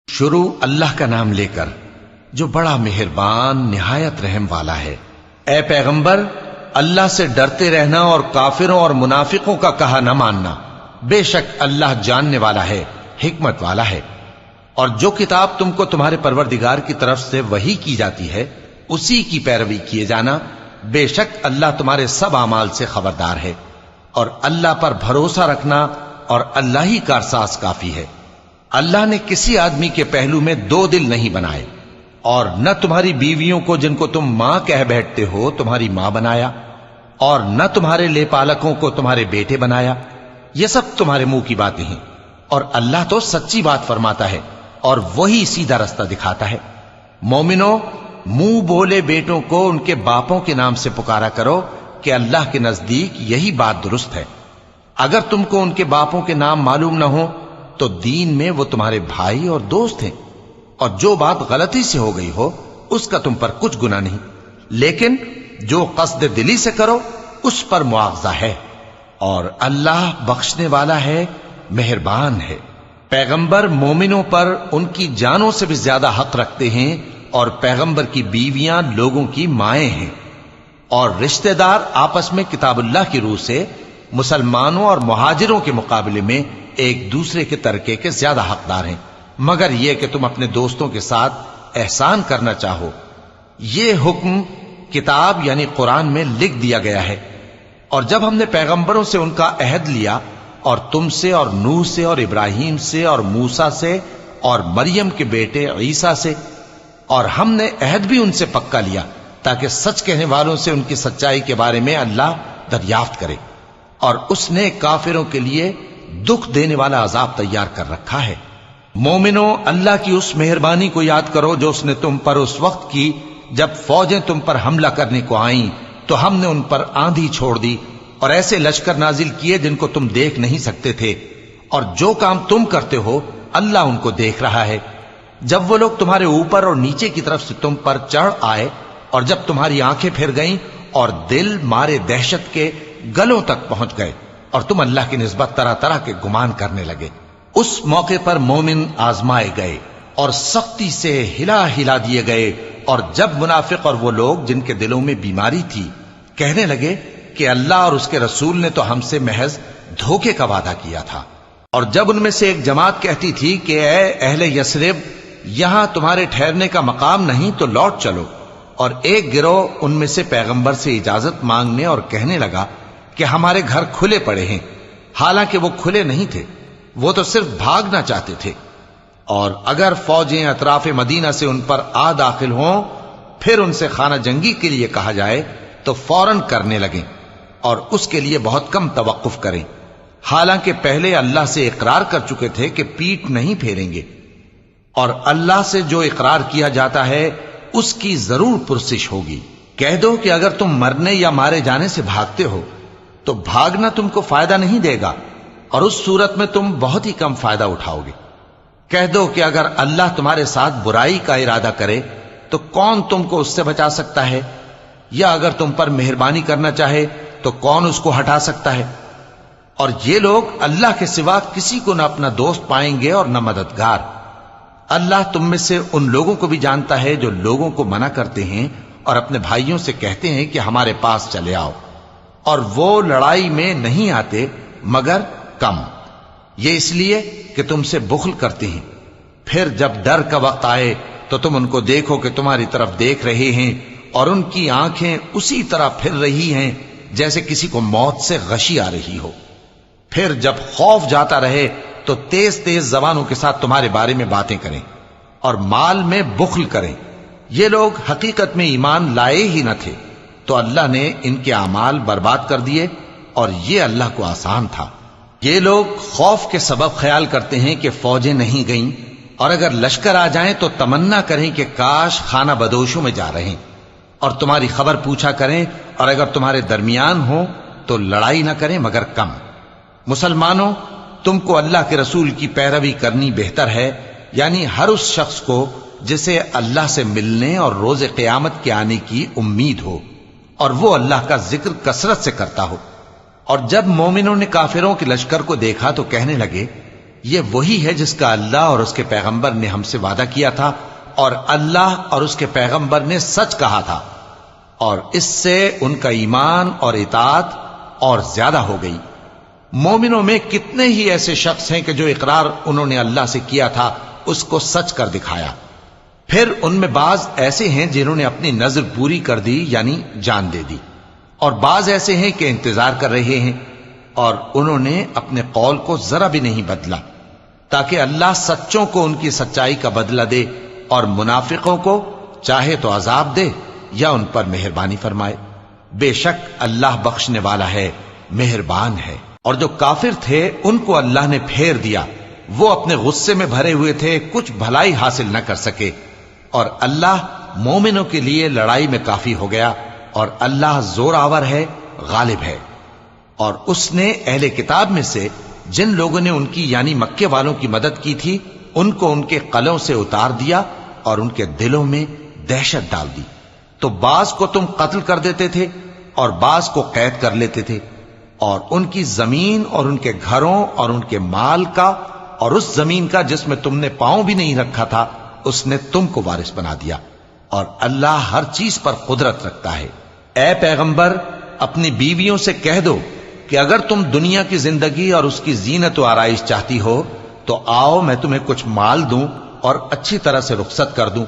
شروع اللہ کا نام لے کر جو بڑا مہربان نہایت رحم والا ہے۔ اے پیغمبر، اللہ سے ڈرتے رہنا اور کافروں اور منافقوں کا کہا نہ ماننا، بے شک اللہ جاننے والا ہے، حکمت والا ہے۔ اور جو کتاب تم کو تمہارے پروردگار کی طرف سے وحی کی جاتی ہے اسی کی پیروی کیے جانا، بے شک اللہ تمہارے سب اعمال سے خبردار ہے۔ اور اللہ پر بھروسہ رکھنا اور اللہ ہی کارساز کافی ہے۔ اللہ نے کسی آدمی کے پہلو میں دو دل نہیں بنائے، اور نہ تمہاری بیویوں کو جن کو تم ماں کہہ بیٹھتے ہو تمہاری ماں بنایا، اور نہ تمہارے لے پالکوں کو تمہارے بیٹے بنایا۔ یہ سب تمہارے منہ کی باتیں ہیں، اور اللہ تو سچی بات فرماتا ہے اور وہی سیدھا رستہ دکھاتا ہے۔ مومنو، منہ بولے بیٹوں کو ان کے باپوں کے نام سے پکارا کرو کہ اللہ کے نزدیک یہی بات درست ہے۔ اگر تم کو ان کے باپوں کے نام معلوم نہ ہو تو دین میں وہ تمہارے بھائی اور دوست ہیں، اور جو بات غلطی سے ہو گئی ہو اس کا تم پر کچھ گناہ نہیں، لیکن جو قصد دلی سے کرو اس پر مواخذہ ہے، اور اللہ بخشنے والا ہے، مہربان ہے۔ پیغمبر مومنوں پر ان کی جانوں سے بھی زیادہ حق رکھتے ہیں، اور پیغمبر کی بیویاں لوگوں کی مائیں ہیں، اور رشتہ دار آپس میں کتاب اللہ کی روح سے مسلمانوں اور مہاجروں کے مقابلے میں ایک دوسرے کے ترکے کے زیادہ حقدار ہیں، مگر یہ کہ تم اپنے دوستوں کے ساتھ احسان کرنا چاہو۔ یہ حکم کتاب یعنی قرآن میں لکھ دیا گیا ہے۔ اور جب ہم نے پیغمبروں سے ان کا عہد لیا، اور تم سے اور نوح سے اور ابراہیم سے اور موسیٰ سے اور مریم کے بیٹے عیسیٰ سے، اور ہم نے عہد بھی ان سے پکا لیا تاکہ سچ کہنے والوں سے ان کی سچائی کے بارے میں اللہ دریافت کرے، اور اس نے کافروں کے لیے دکھ دینے والا عذاب تیار کر رکھا ہے۔ مومنو، اللہ کی اس مہربانی کو یاد کرو جو اس نے تم پر اس وقت کی جب فوجیں تم پر حملہ کرنے کو آئیں تو ہم نے ان پر آندھی چھوڑ دی اور ایسے لشکر نازل کیے جن کو تم دیکھ نہیں سکتے تھے، اور جو کام تم کرتے ہو اللہ ان کو دیکھ رہا ہے۔ جب وہ لوگ تمہارے اوپر اور نیچے کی طرف سے تم پر چڑھ آئے، اور جب تمہاری آنکھیں پھر گئیں اور دل مارے دہشت کے گلوں تک پہنچ گئے، اور تم اللہ کی نسبت طرح طرح کے گمان کرنے لگے، اس موقع پر مومن آزمائے گئے اور سختی سے ہلا ہلا دیے گئے۔ اور جب منافق اور وہ لوگ جن کے دلوں میں بیماری تھی کہنے لگے کہ اللہ اور اس کے رسول نے تو ہم سے محض دھوکے کا وعدہ کیا تھا، اور جب ان میں سے ایک جماعت کہتی تھی کہ اے اہل یثرب، یہاں تمہارے ٹھہرنے کا مقام نہیں تو لوٹ چلو، اور ایک گروہ ان میں سے پیغمبر سے اجازت مانگنے اور کہنے لگا کہ ہمارے گھر کھلے پڑے ہیں، حالانکہ وہ کھلے نہیں تھے، وہ تو صرف بھاگنا چاہتے تھے۔ اور اگر فوجیں اطراف مدینہ سے ان پر آ داخل ہوں پھر ان سے خانہ جنگی کے لیے کہا جائے تو فوراً کرنے لگیں، اور اس کے لیے بہت کم توقف کریں، حالانکہ پہلے اللہ سے اقرار کر چکے تھے کہ پیٹھ نہیں پھیریں گے، اور اللہ سے جو اقرار کیا جاتا ہے اس کی ضرور پرسش ہوگی۔ کہہ دو کہ اگر تم مرنے یا مارے جانے سے بھاگتے ہو تو بھاگنا تم کو فائدہ نہیں دے گا، اور اس صورت میں تم بہت ہی کم فائدہ اٹھاؤ گے۔ کہہ دو کہ اگر اللہ تمہارے ساتھ برائی کا ارادہ کرے تو کون تم کو اس سے بچا سکتا ہے، یا اگر تم پر مہربانی کرنا چاہے تو کون اس کو ہٹا سکتا ہے۔ اور یہ لوگ اللہ کے سوا کسی کو نہ اپنا دوست پائیں گے اور نہ مددگار۔ اللہ تم میں سے ان لوگوں کو بھی جانتا ہے جو لوگوں کو منع کرتے ہیں اور اپنے بھائیوں سے کہتے ہیں کہ ہمارے پاس چلے آؤ، اور وہ لڑائی میں نہیں آتے مگر کم، یہ اس لیے کہ تم سے بخل کرتے ہیں۔ پھر جب ڈر کا وقت آئے تو تم ان کو دیکھو کہ تمہاری طرف دیکھ رہے ہیں، اور ان کی آنکھیں اسی طرح پھر رہی ہیں جیسے کسی کو موت سے غشی آ رہی ہو۔ پھر جب خوف جاتا رہے تو تیز تیز زبانوں کے ساتھ تمہارے بارے میں باتیں کریں اور مال میں بخل کریں۔ یہ لوگ حقیقت میں ایمان لائے ہی نہ تھے، تو اللہ نے ان کے اعمال برباد کر دیے، اور یہ اللہ کو آسان تھا۔ یہ لوگ خوف کے سبب خیال کرتے ہیں کہ فوجیں نہیں گئیں، اور اگر لشکر آ جائیں تو تمنا کریں کہ کاش خانہ بدوشوں میں جا رہے ہیں، اور تمہاری خبر پوچھا کریں، اور اگر تمہارے درمیان ہو تو لڑائی نہ کریں مگر کم۔ مسلمانوں، تم کو اللہ کے رسول کی پیروی کرنی بہتر ہے، یعنی ہر اس شخص کو جسے اللہ سے ملنے اور روز قیامت کے آنے کی امید ہو، اور وہ اللہ کا ذکر کثرت سے کرتا ہو۔ اور جب مومنوں نے کافروں کے لشکر کو دیکھا تو کہنے لگے یہ وہی ہے جس کا اللہ اور اس کے پیغمبر نے ہم سے وعدہ کیا تھا، اور اللہ اور اس کے پیغمبر نے سچ کہا تھا، اور اس سے ان کا ایمان اور اطاعت اور زیادہ ہو گئی۔ مومنوں میں کتنے ہی ایسے شخص ہیں کہ جو اقرار انہوں نے اللہ سے کیا تھا اس کو سچ کر دکھایا۔ پھر ان میں بعض ایسے ہیں جنہوں نے اپنی نظر پوری کر دی، یعنی جان دے دی، اور بعض ایسے ہیں کہ انتظار کر رہے ہیں، اور انہوں نے اپنے قول کو ذرا بھی نہیں بدلا، تاکہ اللہ سچوں کو ان کی سچائی کا بدلہ دے اور منافقوں کو چاہے تو عذاب دے یا ان پر مہربانی فرمائے۔ بے شک اللہ بخشنے والا ہے، مہربان ہے۔ اور جو کافر تھے ان کو اللہ نے پھیر دیا، وہ اپنے غصے میں بھرے ہوئے تھے، کچھ بھلائی حاصل نہ کر سکے، اور اللہ مومنوں کے لیے لڑائی میں کافی ہو گیا، اور اللہ زور آور ہے، غالب ہے۔ اور اس نے اہل کتاب میں سے جن لوگوں نے ان کی یعنی مکے والوں کی مدد کی تھی ان کو ان کے قلعوں سے اتار دیا اور ان کے دلوں میں دہشت ڈال دی، تو بعض کو تم قتل کر دیتے تھے اور بعض کو قید کر لیتے تھے، اور ان کی زمین اور ان کے گھروں اور ان کے مال کا اور اس زمین کا جس میں تم نے پاؤں بھی نہیں رکھا تھا اس نے تم کو وارث بنا دیا، اور اللہ ہر چیز پر قدرت رکھتا ہے۔ اے پیغمبر اپنی بیویوں سے کہہ دو کہ اگر تم دنیا کی زندگی اور اس کی زینت و آرائش چاہتی ہو تو آؤ میں تمہیں کچھ مال دوں اور اچھی طرح سے رخصت کر دوں،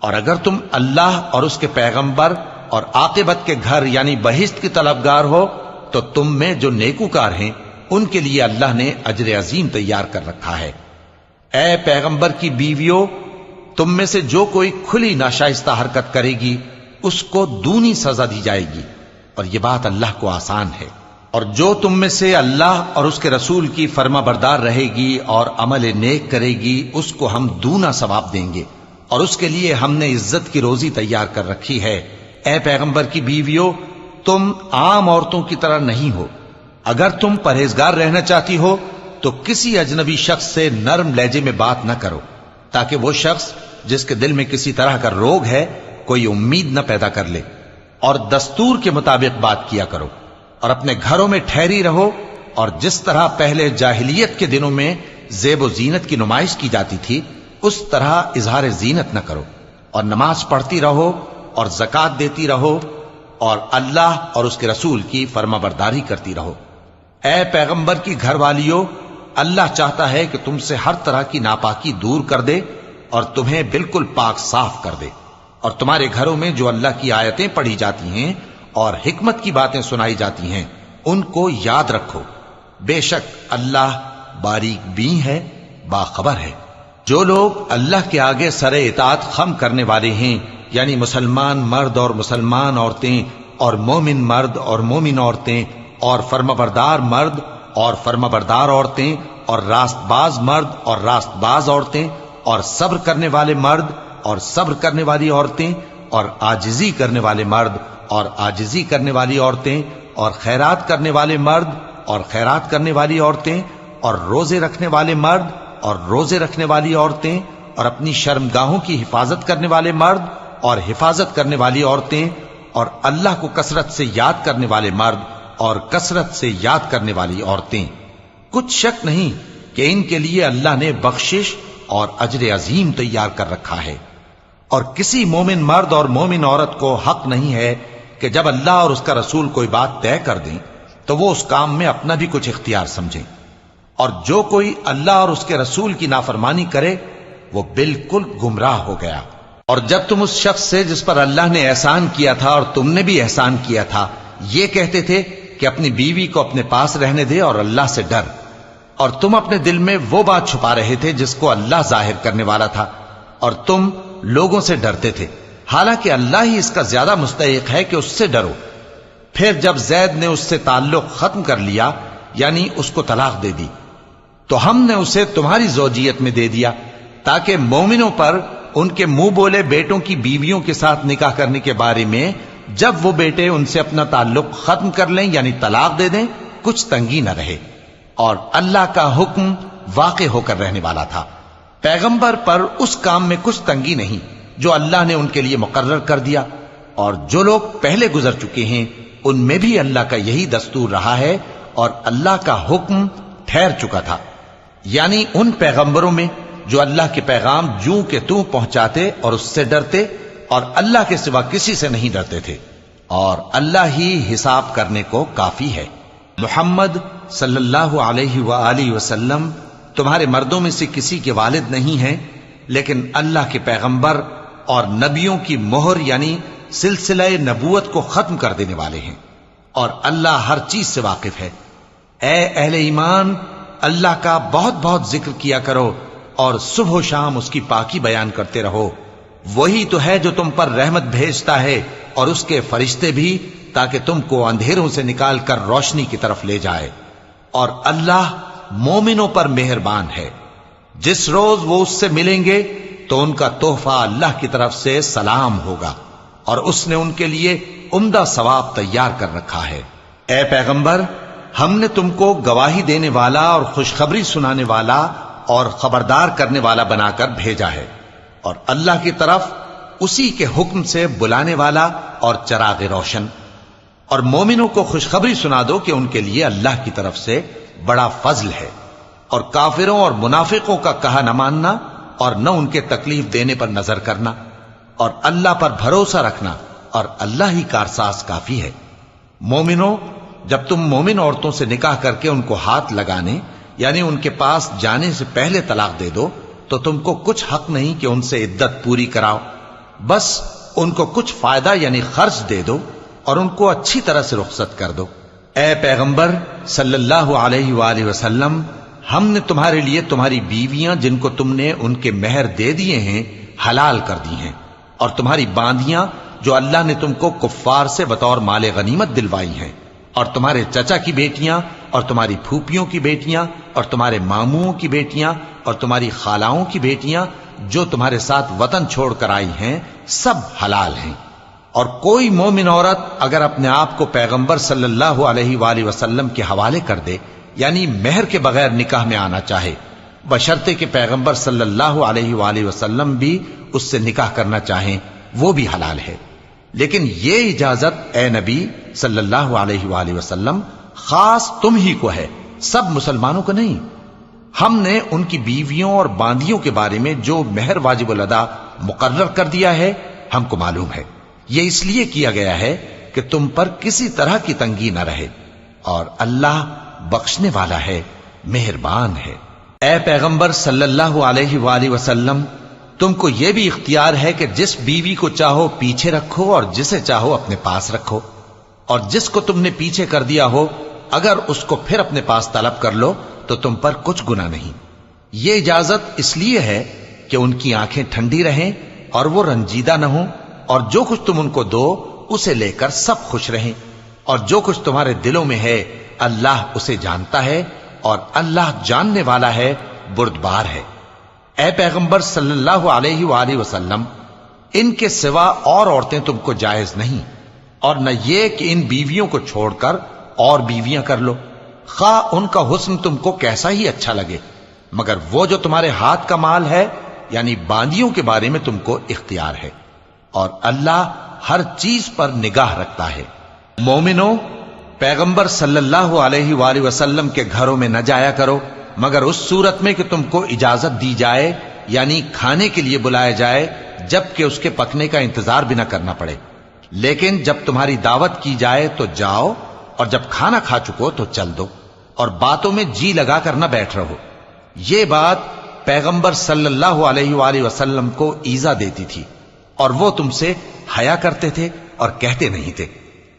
اور اگر تم اللہ اور اس کے پیغمبر اور عاقبت کے گھر یعنی بہشت کی طلبگار ہو تو تم میں جو نیکوکار ہیں ان کے لیے اللہ نے اجر عظیم تیار کر رکھا ہے۔ اے پیغمبر کی بیویوں، تم میں سے جو کوئی کھلی ناشائستہ حرکت کرے گی اس کو دونی سزا دی جائے گی، اور یہ بات اللہ کو آسان ہے۔ اور جو تم میں سے اللہ اور اس کے رسول کی فرما بردار رہے گی اور عمل نیک کرے گی اس کو ہم دونا ثواب دیں گے، اور اس کے لیے ہم نے عزت کی روزی تیار کر رکھی ہے۔ اے پیغمبر کی بیویوں، تم عام عورتوں کی طرح نہیں ہو، اگر تم پرہیزگار رہنا چاہتی ہو تو کسی اجنبی شخص سے نرم لہجے میں بات نہ کرو، تاکہ وہ شخص جس کے دل میں کسی طرح کا روگ ہے کوئی امید نہ پیدا کر لے، اور دستور کے مطابق بات کیا کرو، اور اپنے گھروں میں ٹھہری رہو، اور جس طرح پہلے جاہلیت کے دنوں میں زیب و زینت کی نمائش کی جاتی تھی اس طرح اظہار زینت نہ کرو، اور نماز پڑھتی رہو اور زکوٰۃ دیتی رہو، اور اللہ اور اس کے رسول کی فرما برداری کرتی رہو۔ اے پیغمبر کی گھر والیوں، اللہ چاہتا ہے کہ تم سے ہر طرح کی ناپاکی دور کر دے اور تمہیں بالکل پاک صاف کر دے، اور تمہارے گھروں میں جو اللہ کی آیتیں پڑھی جاتی ہیں اور حکمت کی باتیں سنائی جاتی ہیں ان کو یاد رکھو، بے شک اللہ باریک بین ہے، باخبر ہے۔ جو لوگ اللہ کے آگے سر اطاعت خم کرنے والے ہیں، یعنی مسلمان مرد اور مسلمان عورتیں اور مومن مرد اور مومن عورتیں اور فرمانبردار مرد اور فرمانبردار عورتیں اور راست باز مرد اور راست باز عورتیں اور صبر کرنے والے مرد اور صبر کرنے والی عورتیں اور عاجزی کرنے والے مرد اور عاجزی کرنے والی عورتیں اور خیرات کرنے والے مرد اور خیرات کرنے والی عورتیں اور روزے رکھنے والے مرد اور روزے رکھنے والی عورتیں اور اپنی شرمگاہوں کی حفاظت کرنے والے مرد اور حفاظت کرنے والی عورتیں اور اللہ کو کثرت سے یاد کرنے والے مرد اور کثرت سے یاد کرنے والی عورتیں۔ کچھ شک نہیں کہ ان کے لیے اللہ نے بخشش اور اجر عظیم تیار کر رکھا ہے۔ اور کسی مومن مرد اور مومن عورت کو حق نہیں ہے کہ جب اللہ اور اس کا رسول کوئی بات طے کر دیں تو وہ اس کام میں اپنا بھی کچھ اختیار سمجھیں، اور جو کوئی اللہ اور اس کے رسول کی نافرمانی کرے وہ بالکل گمراہ ہو گیا۔ اور جب تم اس شخص سے جس پر اللہ نے احسان کیا تھا اور تم نے بھی احسان کیا تھا یہ کہتے تھے کہ اپنی بیوی کو اپنے پاس رہنے دے اور اللہ سے ڈر، اور تم اپنے دل میں وہ بات چھپا رہے تھے جس کو اللہ ظاہر کرنے والا تھا، اور تم لوگوں سے ڈرتے تھے، حالانکہ اللہ ہی اس کا زیادہ مستحق ہے کہ اس سے ڈرو۔ پھر جب زید نے اس سے تعلق ختم کر لیا یعنی اس کو طلاق دے دی تو ہم نے اسے تمہاری زوجیت میں دے دیا تاکہ مومنوں پر ان کے منہ بولے بیٹوں کی بیویوں کے ساتھ نکاح کرنے کے بارے میں جب وہ بیٹے ان سے اپنا تعلق ختم کر لیں یعنی طلاق دے دیں کچھ تنگی نہ رہے، اور اللہ کا حکم واقع ہو کر رہنے والا تھا۔ پیغمبر پر اس کام میں کچھ تنگی نہیں جو اللہ نے ان کے لیے مقرر کر دیا، اور جو لوگ پہلے گزر چکے ہیں ان میں بھی اللہ کا یہی دستور رہا ہے اور اللہ کا حکم ٹھہر چکا تھا۔ یعنی ان پیغمبروں میں جو اللہ کے پیغام جوں کہ توں پہنچاتے اور اس سے ڈرتے اور اللہ کے سوا کسی سے نہیں ڈرتے تھے، اور اللہ ہی حساب کرنے کو کافی ہے۔ محمد صلی اللہ علیہ وآلہ وسلم تمہارے مردوں میں سے کسی کے والد نہیں ہیں، لیکن اللہ کے پیغمبر اور نبیوں کی مہر یعنی سلسلہ نبوت کو ختم کر دینے والے ہیں، اور اللہ ہر چیز سے واقف ہے۔ اے اہل ایمان، اللہ کا بہت بہت ذکر کیا کرو اور صبح و شام اس کی پاکی بیان کرتے رہو۔ وہی تو ہے جو تم پر رحمت بھیجتا ہے اور اس کے فرشتے بھی، تاکہ تم کو اندھیروں سے نکال کر روشنی کی طرف لے جائے، اور اللہ مومنوں پر مہربان ہے۔ جس روز وہ اس سے ملیں گے تو ان کا تحفہ اللہ کی طرف سے سلام ہوگا، اور اس نے ان کے لیے عمدہ ثواب تیار کر رکھا ہے۔ اے پیغمبر، ہم نے تم کو گواہی دینے والا اور خوشخبری سنانے والا اور خبردار کرنے والا بنا کر بھیجا ہے، اور اللہ کی طرف اسی کے حکم سے بلانے والا اور چراغ روشن۔ اور مومنوں کو خوشخبری سنا دو کہ ان کے لیے اللہ کی طرف سے بڑا فضل ہے، اور کافروں اور منافقوں کا کہا نہ ماننا اور نہ ان کے تکلیف دینے پر نظر کرنا، اور اللہ پر بھروسہ رکھنا، اور اللہ ہی کارساز کافی ہے۔ مومنوں، جب تم مومن عورتوں سے نکاح کر کے ان کو ہاتھ لگانے یعنی ان کے پاس جانے سے پہلے طلاق دے دو تو تم کو کچھ حق نہیں کہ ان سے عدت پوری کراؤ، بس ان کو کچھ فائدہ یعنی خرچ دے دو اور ان کو اچھی طرح سے رخصت کر دو۔ اے پیغمبر صلی اللہ علیہ وآلہ وسلم، ہم نے تمہارے لیے تمہاری بیویاں جن کو تم نے ان کے مہر دے دیے ہیں حلال کر دی ہیں، اور تمہاری باندیاں جو اللہ نے تم کو کفار سے بطور مال غنیمت دلوائی ہیں، اور تمہارے چچا کی بیٹیاں اور تمہاری پھوپھیوں کی بیٹیاں اور تمہارے ماموں کی بیٹیاں اور تمہاری خالاؤں کی بیٹیاں جو تمہارے ساتھ وطن چھوڑ کر آئی ہیں، سب حلال ہیں۔ اور کوئی مومن عورت اگر اپنے آپ کو پیغمبر صلی اللہ علیہ وآلہ وسلم کے حوالے کر دے یعنی مہر کے بغیر نکاح میں آنا چاہے، بشرطے کہ پیغمبر صلی اللہ علیہ وآلہ وسلم بھی اس سے نکاح کرنا چاہیں، وہ بھی حلال ہے۔ لیکن یہ اجازت اے نبی صلی اللہ علیہ وآلہ وسلم خاص تم ہی کو ہے، سب مسلمانوں کو نہیں۔ ہم نے ان کی بیویوں اور باندیوں کے بارے میں جو مہر واجب الادا مقرر کر دیا ہے ہم کو معلوم ہے، یہ اس لیے کیا گیا ہے کہ تم پر کسی طرح کی تنگی نہ رہے، اور اللہ بخشنے والا ہے، مہربان ہے۔ اے پیغمبر صلی اللہ علیہ وآلہ وسلم، تم کو یہ بھی اختیار ہے کہ جس بیوی کو چاہو پیچھے رکھو اور جسے چاہو اپنے پاس رکھو، اور جس کو تم نے پیچھے کر دیا ہو اگر اس کو پھر اپنے پاس طلب کر لو تو تم پر کچھ گناہ نہیں۔ یہ اجازت اس لیے ہے کہ ان کی آنکھیں ٹھنڈی رہیں اور وہ رنجیدہ نہ ہوں، اور جو کچھ تم ان کو دو اسے لے کر سب خوش رہیں، اور جو کچھ تمہارے دلوں میں ہے اللہ اسے جانتا ہے، اور اللہ جاننے والا ہے، بردبار ہے۔ اے پیغمبر صلی اللہ علیہ وآلہ وسلم، ان کے سوا اور عورتیں تم کو جائز نہیں، اور نہ یہ کہ ان بیویوں کو چھوڑ کر اور بیویاں کر لو، خواہ ان کا حسن تم کو کیسا ہی اچھا لگے، مگر وہ جو تمہارے ہاتھ کا مال ہے یعنی باندیوں کے بارے میں تم کو اختیار ہے، اور اللہ ہر چیز پر نگاہ رکھتا ہے۔ مومنوں، پیغمبر صلی اللہ علیہ وآلہ وسلم کے گھروں میں نہ جایا کرو مگر اس صورت میں کہ تم کو اجازت دی جائے یعنی کھانے کے لیے بلایا جائے، جبکہ اس کے پکنے کا انتظار بھی نہ کرنا پڑے۔ لیکن جب تمہاری دعوت کی جائے تو جاؤ، اور جب کھانا کھا چکو تو چل دو، اور باتوں میں جی لگا کر نہ بیٹھ رہو۔ یہ بات پیغمبر صلی اللہ علیہ وآلہ وسلم کو ایذا دیتی تھی، اور وہ تم سے حیا کرتے تھے اور کہتے نہیں تھے،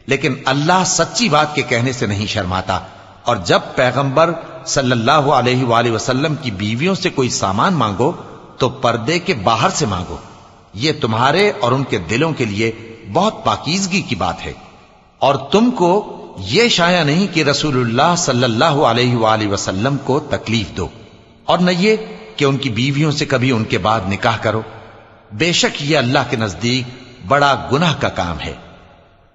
لیکن اللہ سچی بات کے کہنے سے نہیں شرماتا۔ اور جب پیغمبر صلی اللہ علیہ وآلہ وسلم کی بیویوں سے کوئی سامان مانگو تو پردے کے باہر سے مانگو، یہ تمہارے اور ان کے دلوں کے لیے بہت پاکیزگی کی بات ہے۔ اور تم کو یہ شایع نہیں کہ رسول اللہ صلی اللہ علیہ وآلہ وسلم کو تکلیف دو، اور نہ یہ کہ ان کی بیویوں سے کبھی ان کے بعد نکاح کرو، بے شک یہ اللہ کے نزدیک بڑا گناہ کا کام ہے۔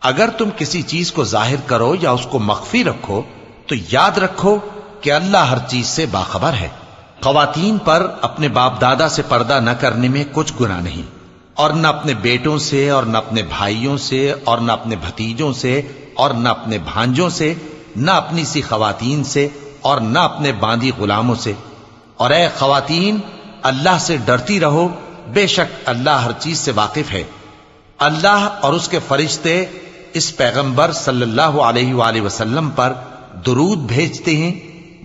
اگر تم کسی چیز کو ظاہر کرو یا اس کو مخفی رکھو تو یاد رکھو کہ اللہ ہر چیز سے باخبر ہے۔ خواتین پر اپنے باپ دادا سے پردہ نہ کرنے میں کچھ گناہ نہیں، اور نہ اپنے بیٹوں سے اور نہ اپنے بھائیوں سے اور نہ اپنے بھتیجوں سے اور نہ اپنے بھانجوں سے، نہ اپنی سی خواتین سے اور نہ اپنے باندی غلاموں سے، اور اے خواتین اللہ سے ڈرتی رہو، بے شک اللہ ہر چیز سے واقف ہے۔ اللہ اور اس کے فرشتے اس پیغمبر صلی اللہ علیہ وآلہ وسلم پر درود بھیجتے ہیں۔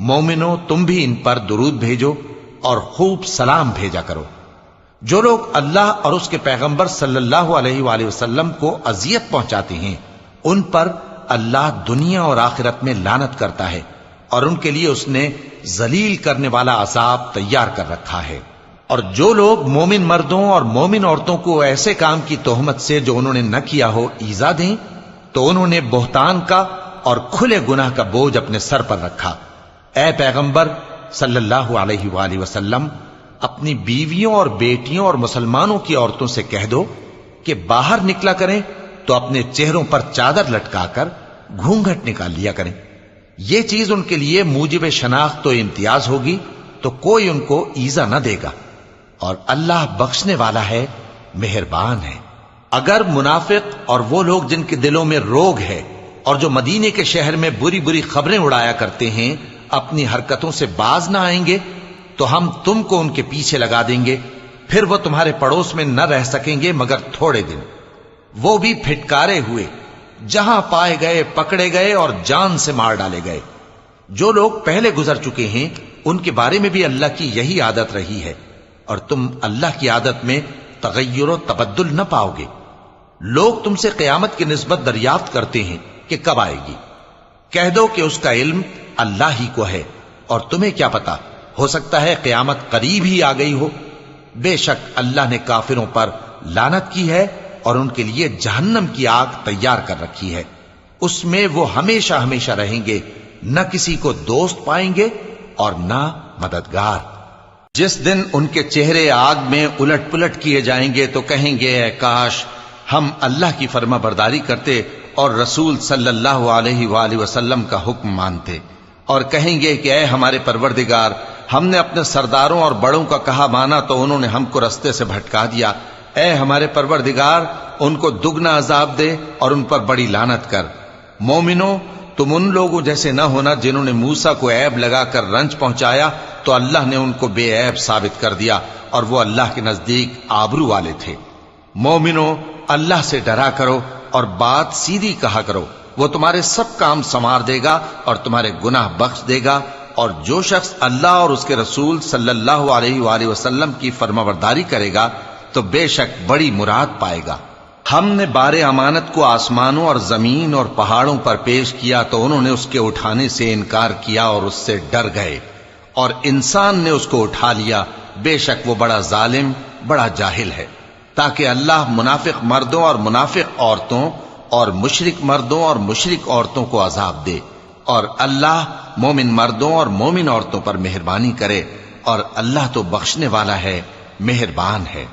مومنو تم بھی ان پر درود بھیجو اور خوب سلام بھیجا کرو۔ جو لوگ اللہ اور اس کے پیغمبر صلی اللہ علیہ وآلہ وسلم کو اذیت پہنچاتے ہیں ان پر اللہ دنیا اور آخرت میں لعنت کرتا ہے، اور ان کے لیے اس نے ذلیل کرنے والا عذاب تیار کر رکھا ہے۔ اور جو لوگ مومن مردوں اور مومن عورتوں کو ایسے کام کی تہمت سے جو انہوں نے نہ کیا ہو ایذا دیں تو انہوں نے بہتان کا اور کھلے گناہ کا بوجھ اپنے سر پر رکھا۔ اے پیغمبر صلی اللہ علیہ وآلہ وسلم اپنی بیویوں اور بیٹیوں اور مسلمانوں کی عورتوں سے کہہ دو کہ باہر نکلا کریں تو اپنے چہروں پر چادر لٹکا کر گھونگھٹ نکال لیا کریں۔ یہ چیز ان کے لیے موجب شناخت و امتیاز ہوگی تو کوئی ان کو ایذا نہ دے گا، اور اللہ بخشنے والا ہے، مہربان ہے۔ اگر منافق اور وہ لوگ جن کے دلوں میں روگ ہے اور جو مدینے کے شہر میں بری بری خبریں اڑایا کرتے ہیں اپنی حرکتوں سے باز نہ آئیں گے تو ہم تم کو ان کے پیچھے لگا دیں گے، پھر وہ تمہارے پڑوس میں نہ رہ سکیں گے مگر تھوڑے دن، وہ بھی پھٹکارے ہوئے، جہاں پائے گئے پکڑے گئے اور جان سے مار ڈالے گئے۔ جو لوگ پہلے گزر چکے ہیں ان کے بارے میں بھی اللہ کی یہی عادت رہی ہے، اور تم اللہ کی عادت میں تغیر و تبدل نہ پاؤ گے۔ لوگ تم سے قیامت کی نسبت دریافت کرتے ہیں کہ کب آئے گی، کہہ دو کہ اس کا علم اللہ ہی کو ہے، اور تمہیں کیا پتا، ہو سکتا ہے قیامت قریب ہی آ گئی ہو۔ بے شک اللہ نے کافروں پر لعنت کی ہے اور ان کے لیے جہنم کی آگ تیار کر رکھی ہے، اس میں وہ ہمیشہ ہمیشہ رہیں گے، نہ کسی کو دوست پائیں گے اور نہ مددگار۔ جس دن ان کے چہرے آگ میں الٹ پلٹ کیے جائیں گے تو کہیں گے اے کاش ہم اللہ کی فرما برداری کرتے اور رسول صلی اللہ علیہ وآلہ وسلم کا حکم مانتے، اور کہیں گے کہ اے ہمارے پروردگار، ہم نے اپنے سرداروں اور بڑوں کا کہا مانا تو انہوں نے ہم کو رستے سے بھٹکا دیا۔ اے ہمارے پروردگار، ان کو دگنا عذاب دے اور ان پر بڑی لعنت کر۔ مومنو تم ان لوگوں جیسے نہ ہونا جنہوں نے موسیٰ کو عیب لگا کر رنج پہنچایا تو اللہ نے ان کو بے عیب ثابت کر دیا، اور وہ اللہ کے نزدیک آبرو والے تھے۔ مومنو اللہ سے ڈرا کرو اور بات سیدھی کہا کرو، وہ تمہارے سب کام سنوار دے گا اور تمہارے گناہ بخش دے گا، اور جو شخص اللہ اور اس کے رسول صلی اللہ علیہ وآلہ وسلم کی فرمانبرداری کرے گا تو بے شک بڑی مراد پائے گا۔ ہم نے بار امانت کو آسمانوں اور زمین اور پہاڑوں پر پیش کیا تو انہوں نے اس کے اٹھانے سے انکار کیا اور اس سے ڈر گئے، اور انسان نے اس کو اٹھا لیا، بے شک وہ بڑا ظالم بڑا جاہل ہے۔ تاکہ اللہ منافق مردوں اور منافق عورتوں اور مشرک مردوں اور مشرک عورتوں کو عذاب دے، اور اللہ مومن مردوں اور مومن عورتوں پر مہربانی کرے، اور اللہ تو بخشنے والا ہے، مہربان ہے۔